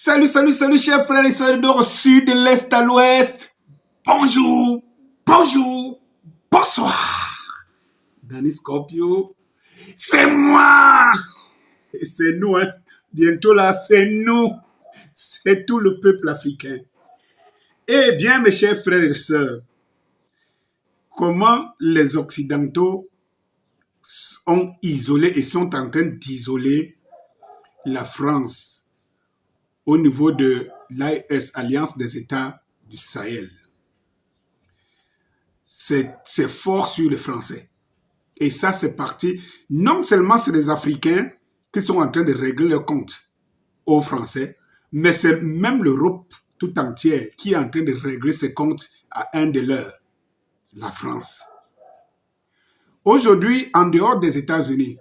Salut, chers frères et sœurs, nord au sud, de l'est à l'ouest. Bonjour, bonsoir. Danny Scorpio, c'est moi. Et c'est nous, hein. Bientôt là, c'est nous. C'est tout le peuple africain. Eh bien, mes chers frères et sœurs, comment les Occidentaux ont isolé et sont en train d'isoler la France au niveau de l'AES, Alliance des États du Sahel. C'est fort sur les Français. Et ça, c'est parti. Non seulement c'est les Africains qui sont en train de régler leur compte aux Français, mais c'est même l'Europe tout entière qui est en train de régler ses comptes à un de leurs, la France. Aujourd'hui, en dehors des États-Unis,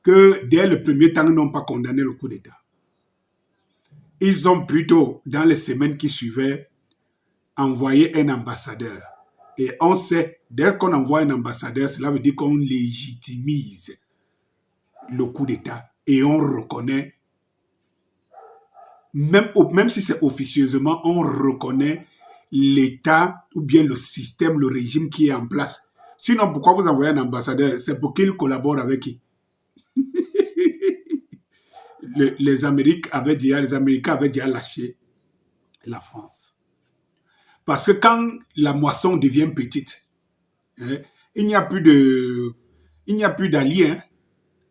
que dès le premier temps, n'ont pas condamné le coup d'État. Ils ont plutôt, dans les semaines qui suivaient, envoyé un ambassadeur. Et on sait, dès qu'on envoie un ambassadeur, cela veut dire qu'on légitimise le coup d'État. Et on reconnaît, même si c'est officieusement, on reconnaît l'État ou bien le système, le régime qui est en place. Sinon, pourquoi vous envoyez un ambassadeur? C'est pour qu'il collabore avec qui? Les Américains avaient déjà lâché la France. Parce que quand la moisson devient petite, hein, il n'y a plus d'alliés. Hein.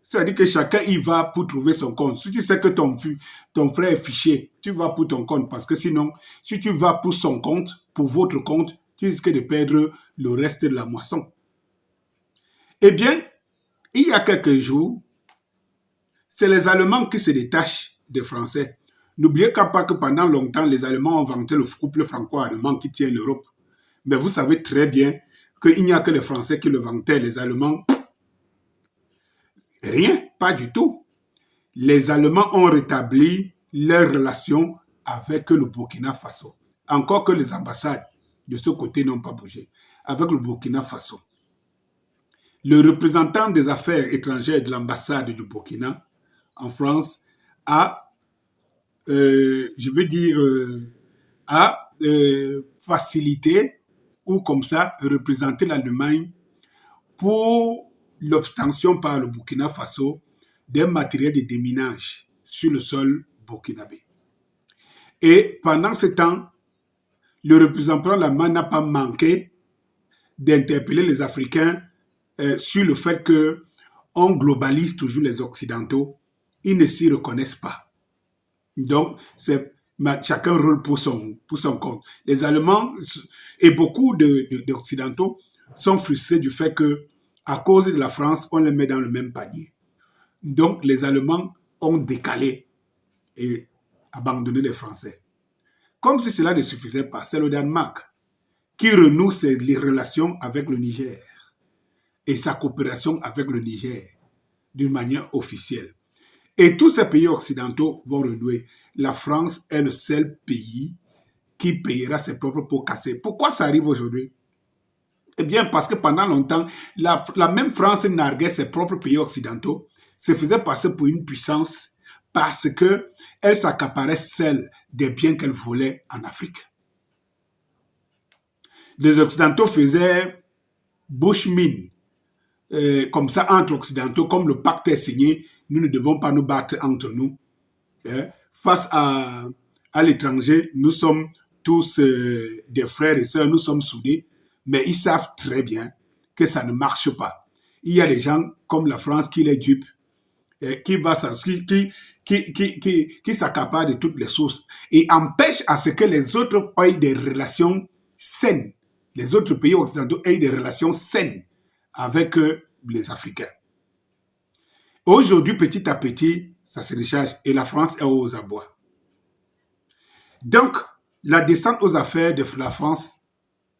C'est-à-dire que chacun y va pour trouver son compte. Si tu sais que ton frère est fiché, tu vas pour ton compte. Parce que sinon, si tu vas pour son compte, pour votre compte, tu risques de perdre le reste de la moisson. Eh bien, il y a quelques jours, c'est les Allemands qui se détachent des Français. N'oubliez pas que pendant longtemps, les Allemands ont vanté le couple franco-allemand qui tient l'Europe. Mais vous savez très bien qu'il n'y a que les Français qui le vantaient. Les Allemands, rien, pas du tout. Les Allemands ont rétabli leurs relations avec le Burkina Faso. Encore que les ambassades de ce côté n'ont pas bougé. Avec le Burkina Faso. Le représentant des affaires étrangères de l'ambassade du Burkina en France a, facilité ou comme ça représenter l'Allemagne pour l'obtention par le Burkina Faso d'un matériel de déminage sur le sol burkinabé. Et pendant ce temps, le représentant allemand n'a pas manqué d'interpeller les Africains sur le fait qu'on globalise toujours les Occidentaux. Ils ne s'y reconnaissent pas. Donc, chacun roule pour son compte. Les Allemands et beaucoup d'Occidentaux sont frustrés du fait que, à cause de la France, on les met dans le même panier. Donc, les Allemands ont décalé et abandonné les Français. Comme si cela ne suffisait pas, c'est le Danemark qui renoue ses relations avec le Niger et sa coopération avec le Niger d'une manière officielle. Et tous ces pays occidentaux vont renouer. La France est le seul pays qui payera ses propres pots cassés. Pourquoi ça arrive aujourd'hui? Eh bien, parce que pendant longtemps, la même France narguait ses propres pays occidentaux, se faisait passer pour une puissance parce qu'elle s'accaparait seule des biens qu'elle volait en Afrique. Les Occidentaux faisaient bushmine, comme ça entre Occidentaux, comme le pacte est signé, nous ne devons pas nous battre entre nous. Face à l'étranger, nous sommes tous des frères et sœurs, nous sommes soudés, mais ils savent très bien que ça ne marche pas. Il y a des gens comme la France qui les dupent, qui s'accaparent de toutes les sources et empêchent à ce que les autres aient des relations saines, les autres pays occidentaux aient des relations saines avec les Africains. Aujourd'hui, petit à petit, ça se décharge et la France est aux abois. Donc, la descente aux affaires de la France,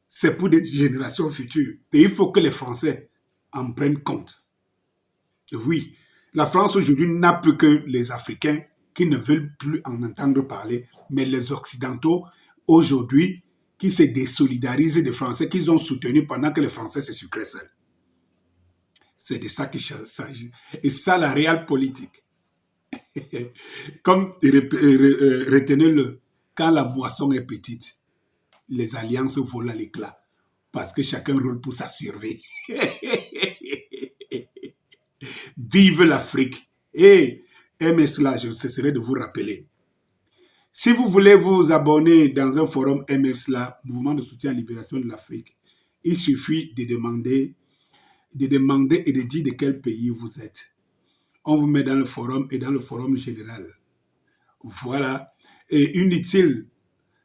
c'est pour des générations futures. Et il faut que les Français en prennent compte. Oui, la France aujourd'hui n'a plus que les Africains qui ne veulent plus en entendre parler, mais les Occidentaux aujourd'hui qui se désolidarisent des Français qu'ils ont soutenus pendant que les Français se sucraient seuls. C'est de ça qu'il s'agit. Et ça, la réelle politique. Comme retenez-le, quand la moisson est petite, les alliances volent à l'éclat parce que chacun roule pour sa survie. Vive l'Afrique! Et aimez cela, je cesserai de vous rappeler. Si vous voulez vous abonner dans un forum MSLA, Mouvement de soutien à la libération de l'Afrique, il suffit de demander et de dire de quel pays vous êtes. On vous met dans le forum et dans le forum général. Voilà. Et inutile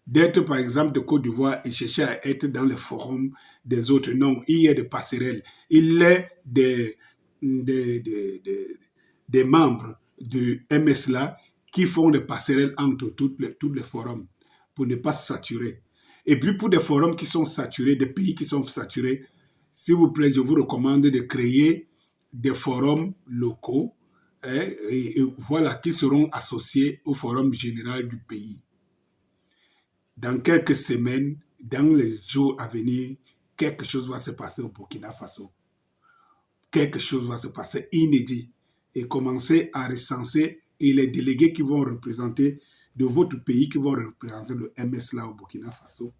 d'être, par exemple, de Côte d'Ivoire et chercher à être dans le forum des autres. Non, il y a des passerelles. Il y a des membres du MSLA qui font des passerelles entre tous les forums pour ne pas saturer. Et puis pour des forums qui sont saturés, des pays qui sont saturés, s'il vous plaît, je vous recommande de créer des forums locaux et voilà, qui seront associés au forum général du pays. Dans quelques semaines, dans les jours à venir, quelque chose va se passer au Burkina Faso. Quelque chose va se passer inédit. Et commencer à recenser et les délégués qui vont représenter de votre pays, qui vont représenter le MSLA au Burkina Faso,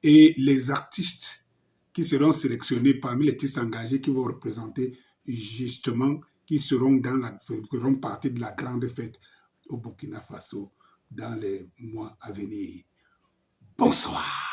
et les artistes qui seront sélectionnés parmi les artistes engagés qui vont représenter justement, qui feront partie de la grande fête au Burkina Faso dans les mois à venir. Bonsoir.